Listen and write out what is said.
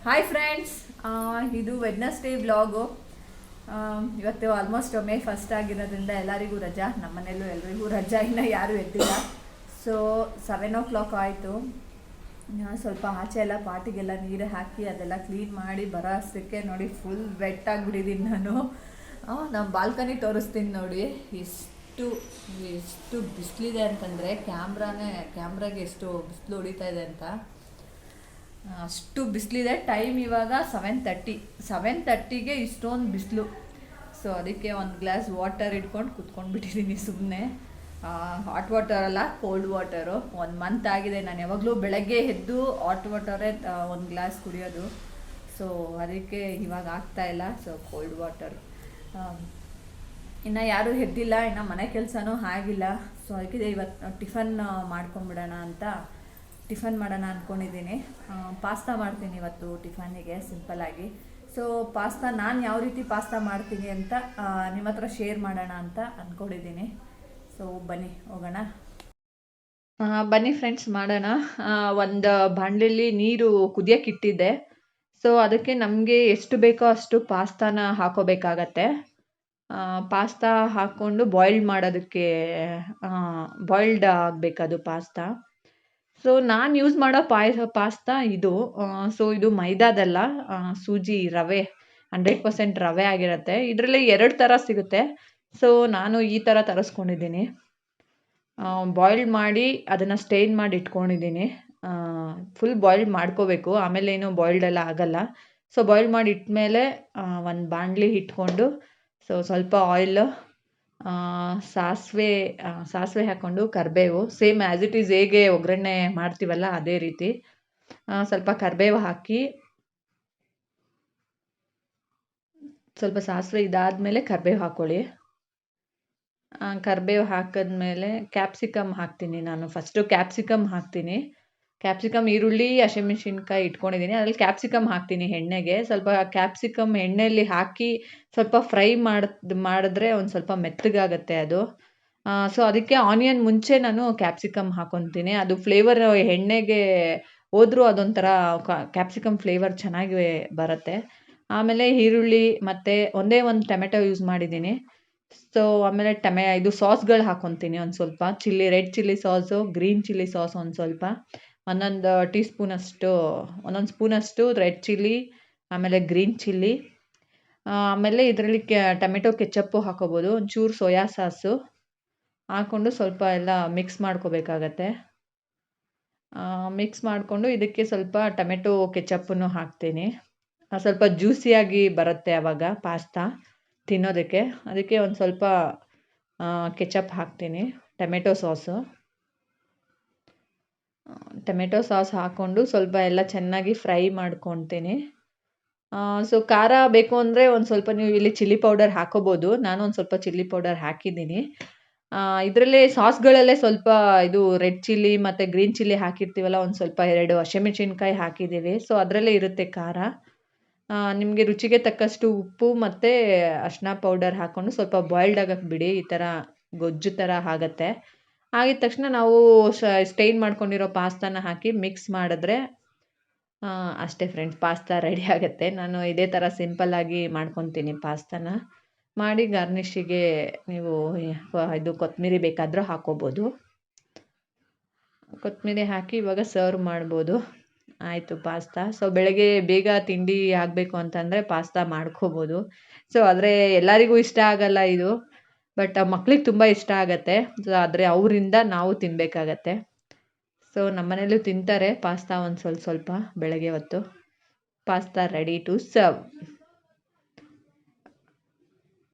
Hi friends, ಇದು Wednesday vlog. ಇವತ್ತು almost May first ಆಗಿರೋದ್ರಿಂದ ಎಲ್ಲರಿಗೂ ರಜಾ. ನಮ್ಮನೇಲೂ ಎಲ್ರಿಗೂ ರಜಾ, ಇನ್ನು ಯಾರೂ ಎದ್ದಿಲ್ಲ. ಸೊ 7 o'clock ಆಯಿತು. ಸ್ವಲ್ಪ ಆಚೆ ಎಲ್ಲ ಪಾಟಿಗೆಲ್ಲ ನೀರು ಹಾಕಿ ಅದೆಲ್ಲ ಕ್ಲೀನ್ ಮಾಡಿ ಬರೋ ಅಷ್ಟಕ್ಕೆ ನೋಡಿ ಫುಲ್ ವೆಟ್ ಆಗಿಬಿಟ್ಟಿದ್ದೀನಿ ನಾನು. ನಮ್ಮ ಬಾಲ್ಕನಿ ತೋರಿಸ್ತೀನಿ ನೋಡಿ. ಎಷ್ಟು ಬಿಸಿಲಿದೆ ಅಂತಂದರೆ ಕ್ಯಾಮ್ರಾಗೆ ಎಷ್ಟು ಬಿಸಿಲು ಹೊಡಿತಾ ಇದೆ ಅಂತ. ಅಷ್ಟು ಬಿಸಿಲಿದೆ. ಟೈಮ್ ಇವಾಗ 7:30ಗೆ ಇಷ್ಟೊಂದು ಬಿಸಿಲು. ಸೊ ಅದಕ್ಕೆ ಒಂದು ಗ್ಲಾಸ್ ವಾಟರ್ ಇಟ್ಕೊಂಡು ಕುತ್ಕೊಂಡ್ಬಿಟ್ಟಿದ್ದೀನಿ ಸುಮ್ಮನೆ. ಹಾಟ್ ವಾಟರ್ ಅಲ್ಲ, ಕೋಲ್ಡ್ ವಾಟರು. 1 ಮಂತ್ ಆಗಿದೆ ನಾನು ಯಾವಾಗಲೂ ಬೆಳಗ್ಗೆ ಎದ್ದು ಹಾಟ್ ವಾಟರೇ ಒಂದು ಗ್ಲಾಸ್ ಕುಡಿಯೋದು. ಸೊ ಅದಕ್ಕೆ ಇವಾಗ ಆಗ್ತಾಯಿಲ್ಲ. So cold water. ಇನ್ನು ಯಾರೂ ಎದ್ದಿಲ್ಲ, ಇನ್ನು ಮನೆ ಕೆಲಸನೂ ಆಗಿಲ್ಲ. ಸೊ ಅದಕ್ಕೆ ಇವತ್ತು ಟಿಫನ್ ಮಾಡೋಣ ಅಂದ್ಕೊಂಡಿದ್ದೀನಿ. ಪಾಸ್ತಾ ಮಾಡ್ತೀನಿ ಇವತ್ತು ಟಿಫನ್ನಿಗೆ ಸಿಂಪಲ್ಲಾಗಿ. ಸೊ ಪಾಸ್ತಾ ನಾನು ಯಾವ ರೀತಿ ಪಾಸ್ತಾ ಮಾಡ್ತೀನಿ ಅಂತ ನಿಮ್ಮ ಹತ್ರ ಶೇರ್ ಮಾಡೋಣ ಅಂತ ಅಂದ್ಕೊಂಡಿದ್ದೀನಿ. ಸೊ ಬನ್ನಿ ಹೋಗೋಣ. ಬನ್ನಿ ಫ್ರೆಂಡ್ಸ್ ಮಾಡೋಣ. ಒಂದು ಬಾಣಲೆಯಲ್ಲಿ ನೀರು ಕುದಿಯೋಕೆ ಇಟ್ಟಿದ್ದೆ. ಸೊ ಅದಕ್ಕೆ ನಮಗೆ ಎಷ್ಟು ಬೇಕೋ ಅಷ್ಟು ಪಾಸ್ತಾನ ಹಾಕೋಬೇಕಾಗತ್ತೆ. ಪಾಸ್ತಾ ಹಾಕ್ಕೊಂಡು ಬಾಯ್ಲ್ಡ್ ಮಾಡೋದಕ್ಕೆ ಬಾಯ್ಲ್ಡ್ ಆಗಬೇಕದು ಪಾಸ್ತಾ. ಸೊ ನಾನು ಯೂಸ್ ಮಾಡೋ ಪಾಸ್ತಾ ಇದು. ಸೊ ಇದು ಮೈದಾದಲ್ಲ, ಸೂಜಿ ರವೆ, 100% ರವೆ ಆಗಿರುತ್ತೆ. ಇದರಲ್ಲಿ 2 ಥರ ಸಿಗುತ್ತೆ. ಸೊ ನಾನು ಈ ಥರ ತರಿಸ್ಕೊಂಡಿದ್ದೀನಿ. ಬಾಯ್ಲ್ಡ್ ಮಾಡಿ ಅದನ್ನು ಸ್ಟೇನ್ ಮಾಡಿ ಇಟ್ಕೊಂಡಿದ್ದೀನಿ. ಫುಲ್ ಬಾಯ್ಲ್ಡ್ ಮಾಡ್ಕೋಬೇಕು, ಆಮೇಲೆ ಏನು ಬಾಯ್ಲ್ಡ್ ಎಲ್ಲ ಆಗಲ್ಲ. ಸೊ ಬಾಯ್ಲ್ಡ್ ಮಾಡಿ ಇಟ್ಮೇಲೆ ಒಂದು ಬಾಣಲಿ ಇಟ್ಕೊಂಡು ಸ್ವಲ್ಪ ಆಯಿಲ್, ಸಾಸಿವೆ ಹಾಕ್ಕೊಂಡು ಕರಿಬೇವು, ಸೇಮ್ ಆ್ಯಸ್ ಇಟ್ ಈಸ್ ಹೇಗೆ ಒಗ್ಗರಣೆ ಮಾಡ್ತೀವಲ್ಲ ಅದೇ ರೀತಿ. ಸ್ವಲ್ಪ ಕರಿಬೇವು ಹಾಕಿ, ಸ್ವಲ್ಪ ಸಾಸಿವೆ ಇದಾದಮೇಲೆ ಕರಿಬೇವು ಹಾಕ್ಕೊಳ್ಳಿ. ಕರಿಬೇವು ಹಾಕಿದ್ಮೇಲೆ ಕ್ಯಾಪ್ಸಿಕಮ್ ಹಾಕ್ತೀನಿ. ನಾನು ಫಸ್ಟು ಕ್ಯಾಪ್ಸಿಕಮ್ ಹಾಕ್ತೀನಿ. ಕ್ಯಾಪ್ಸಿಕಮ್, ಈರುಳ್ಳಿ, ಹಸಿಮೆಣ್ಸಿನ್ಕಾಯಿ ಇಟ್ಕೊಂಡಿದ್ದೀನಿ. ಅದ್ರಲ್ಲಿ ಕ್ಯಾಪ್ಸಿಕಮ್ ಹಾಕ್ತೀನಿ ಎಣ್ಣೆಗೆ. ಸ್ವಲ್ಪ ಕ್ಯಾಪ್ಸಿಕಮ್ ಎಣ್ಣೆಯಲ್ಲಿ ಹಾಕಿ ಸ್ವಲ್ಪ ಫ್ರೈ ಮಾಡಿದ್ರೆ ಒಂದು ಸ್ವಲ್ಪ ಮೆತ್ತಗಾಗುತ್ತೆ ಅದು. ಸೊ ಅದಕ್ಕೆ ಆನಿಯನ್ ಮುಂಚೆ ನಾನು ಕ್ಯಾಪ್ಸಿಕಮ್ ಹಾಕ್ಕೊತೀನಿ. ಅದು ಫ್ಲೇವರ್ ಎಣ್ಣೆಗೆ ಹೋದ್ರೂ ಅದೊಂಥರ ಕ್ಯಾಪ್ಸಿಕಮ್ ಫ್ಲೇವರ್ ಚೆನ್ನಾಗಿ ಬರುತ್ತೆ. ಆಮೇಲೆ ಈರುಳ್ಳಿ ಮತ್ತು ಒಂದೇ ಒಂದು ಟೊಮೆಟೊ ಯೂಸ್ ಮಾಡಿದ್ದೀನಿ. ಸೊ ಆಮೇಲೆ ಇದು ಸಾಸ್ಗಳು ಹಾಕ್ಕೊತೀನಿ. ಒಂದು ಸ್ವಲ್ಪ red chilli sauce, green chilli sauce ಒಂದು ಸ್ವಲ್ಪ, ಒಂದೊಂದು ಸ್ಪೂನಷ್ಟು ರೆಡ್ ಚಿಲ್ಲಿ, ಆಮೇಲೆ ಗ್ರೀನ್ ಚಿಲ್ಲಿ, ಆಮೇಲೆ ಇದರಲ್ಲಿ ಟೊಮೆಟೊ ಕೆಚಪ್ಪು ಹಾಕೋಬೋದು. ಒಂಚೂರು ಸೋಯಾ ಸಾಸು ಹಾಕ್ಕೊಂಡು ಸ್ವಲ್ಪ ಎಲ್ಲ ಮಿಕ್ಸ್ ಮಾಡ್ಕೋಬೇಕಾಗತ್ತೆ. ಮಿಕ್ಸ್ ಮಾಡಿಕೊಂಡು ಇದಕ್ಕೆ ಸ್ವಲ್ಪ ಟೊಮೆಟೊ ಕೆಚಪ್ಪನ್ನು ಹಾಕ್ತೀನಿ. ಸ್ವಲ್ಪ ಜ್ಯೂಸಿಯಾಗಿ ಬರುತ್ತೆ ಆವಾಗ ಪಾಸ್ತಾ ತಿನ್ನೋದಕ್ಕೆ. ಅದಕ್ಕೆ ಒಂದು ಸ್ವಲ್ಪ ಕೆಚಪ್ ಹಾಕ್ತೀನಿ. ಟೊಮೆಟೊ ಸಾಸ್ ಹಾಕ್ಕೊಂಡು ಸ್ವಲ್ಪ ಎಲ್ಲ ಚೆನ್ನಾಗಿ ಫ್ರೈ ಮಾಡ್ಕೊತೀನಿ. ಸೊ ಖಾರ ಬೇಕು ಅಂದರೆ ಒಂದು ಸ್ವಲ್ಪ ನೀವು ಇಲ್ಲಿ ಚಿಲ್ಲಿ ಪೌಡರ್ ಹಾಕೋಬೋದು. ನಾನು ಒಂದು ಸ್ವಲ್ಪ ಚಿಲ್ಲಿ ಪೌಡರ್ ಹಾಕಿದ್ದೀನಿ. ಇದರಲ್ಲೇ ಸಾಸ್ಗಳಲ್ಲೇ ಸ್ವಲ್ಪ ಇದು ರೆಡ್ ಚಿಲ್ಲಿ ಮತ್ತು ಗ್ರೀನ್ ಚಿಲ್ಲಿ ಹಾಕಿರ್ತೀವಲ್ಲ, ಒಂದು ಸ್ವಲ್ಪ 2 ಹಸಿಮೆಣ್ಸಿನ್ಕಾಯಿ ಹಾಕಿದ್ದೀವಿ. ಸೊ ಅದರಲ್ಲೇ ಇರುತ್ತೆ ಖಾರ. ನಿಮಗೆ ರುಚಿಗೆ ತಕ್ಕಷ್ಟು ಉಪ್ಪು ಮತ್ತು ಅರಿಶಿನ ಪೌಡರ್ ಹಾಕ್ಕೊಂಡು ಸ್ವಲ್ಪ ಬಾಯ್ಲ್ಡ್ ಆಗಕ್ಕೆ ಬಿಡಿ. ಈ ಥರ ಗೊಜ್ಜು ಥರ ಆಗುತ್ತೆ. ಆಗಿದ ತಕ್ಷಣ ನಾವು ಸ್ಟೈನ್ ಮಾಡ್ಕೊಂಡಿರೋ ಪಾಸ್ತಾನ ಹಾಕಿ ಮಿಕ್ಸ್ ಮಾಡಿದ್ರೆ ಅಷ್ಟೇ ಫ್ರೆಂಡ್ಸ್, ಪಾಸ್ತಾ ರೆಡಿ ಆಗುತ್ತೆ. ನಾನು ಇದೇ ಥರ ಸಿಂಪಲ್ಲಾಗಿ ಮಾಡ್ಕೊತೀನಿ ಪಾಸ್ತಾನ. ಮಾಡಿ ಗಾರ್ನಿಷಿಗೆ ನೀವು ಇದು ಕೊತ್ತಂಬರಿ ಬೇಕಾದರೂ ಹಾಕೋಬೋದು. ಕೊತ್ತಂಬರಿ ಹಾಕಿ ಇವಾಗ ಸರ್ವ್ ಮಾಡ್ಬೋದು. ಆಯಿತು ಪಾಸ್ತಾ. ಸೊ ಬೆಳಗ್ಗೆ ಬೇಗ ತಿಂಡಿ ಆಗಬೇಕು ಅಂತಂದರೆ ಪಾಸ್ತಾ ಮಾಡ್ಕೋಬೋದು. ಸೊ ಆದರೆ ಎಲ್ಲರಿಗೂ ಇಷ್ಟ ಆಗಲ್ಲ ಇದು, ಬಟ್ ಮಕ್ಳಿಗೆ ತುಂಬ ಇಷ್ಟ ಆಗುತ್ತೆ. ಸೊ ಆದರೆ ಅವರಿಂದ ನಾವು ತಿನ್ನಬೇಕಾಗತ್ತೆ. ಸೊ ನಮ್ಮನೇಲೂ ತಿಂತಾರೆ ಪಾಸ್ತಾ ಒಂದು ಸ್ವಲ್ಪ ಬೆಳಗ್ಗೆ ಹೊತ್ತು. Pasta ready to serve.